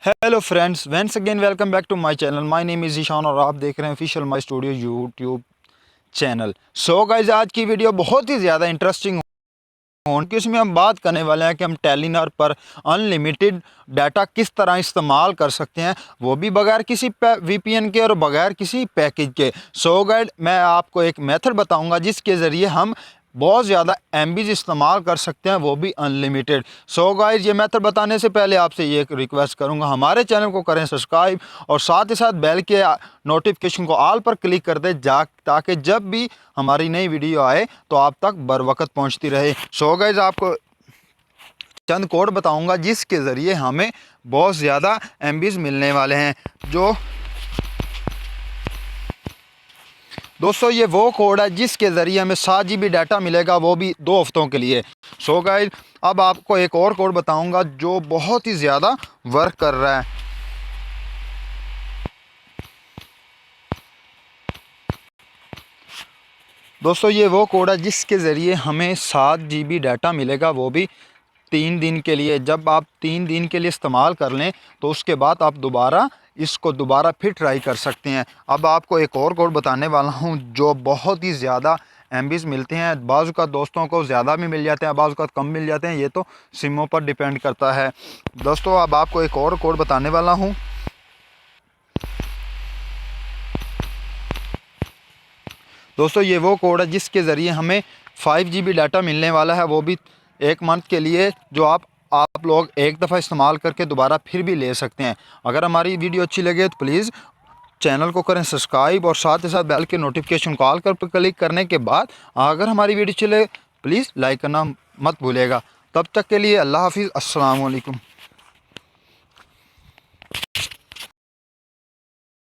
Hello friends, once again welcome back to my channel. My name is Ishan और आप देख रहे हैं official my studio YouTube channel. So guys, आज की वीडियो बहुत ही ज़्यादा इंटरेस्टिंग होने की, उसमें हम बात करने वाले हैं कि हम टेलीनॉर पर अनलिमिटेड डाटा किस तरह इस्तेमाल कर सकते हैं, वो भी बगैर किसी वीपीएन के और बगैर किसी पैकेज के। सो गाइस, मैं आपको एक मेथड बताऊंगा जिसके ज़रिए हम बहुत ज़्यादा एमबीज इस्तेमाल कर सकते हैं, वो भी अनलिमिटेड। सो गाइस, ये मेथड बताने से पहले आपसे ये एक रिक्वेस्ट करूंगा, हमारे चैनल को करें सब्सक्राइब और साथ ही साथ बेल के नोटिफिकेशन को ऑल पर क्लिक कर दें ताकि जब भी हमारी नई वीडियो आए तो आप तक बर वक्त पहुँचती रहे। सो गाइस, आपको चंद कोड बताऊंगा जिसके ज़रिए हमें बहुत ज़्यादा एमबीज मिलने वाले हैं। दोस्तों, ये वो कोड है जिसके ज़रिए हमें 7 GB डाटा मिलेगा, वो भी 2 हफ्तों के लिए। सो गाइस, अब आपको एक और कोड बताऊंगा जो बहुत ही ज़्यादा वर्क कर रहा है। दोस्तों, ये वो कोड है जिसके ज़रिए हमें 7 GB डाटा मिलेगा, वो भी 3 दिन के लिए। जब आप 3 दिन के लिए इस्तेमाल कर लें तो उसके बाद आप दोबारा फिर ट्राई कर सकते हैं। अब आपको एक और कोड बताने वाला हूं जो बहुत ही ज़्यादा एमबीज मिलते हैं। बाज़ का दोस्तों को ज़्यादा भी मिल जाते हैं, बाज़ का कम मिल जाते हैं, ये तो सिमों पर डिपेंड करता है। दोस्तों, अब आपको एक और कोड बताने वाला हूँ। दोस्तों, ये वो कोड है जिसके ज़रिए हमें 5 GB डाटा मिलने वाला है, वो भी 1 मंथ के लिए, जो आप लोग एक दफ़ा इस्तेमाल करके दोबारा फिर भी ले सकते हैं। अगर हमारी वीडियो अच्छी लगे तो प्लीज़ चैनल को करें सब्सक्राइब और साथ ही साथ बेल के नोटिफिकेशन कॉल पर क्लिक करने के बाद अगर हमारी वीडियो चले प्लीज़ लाइक करना मत भूलिएगा। तब तक के लिए अल्लाह हाफिज़, अस्सलाम वालेकुम।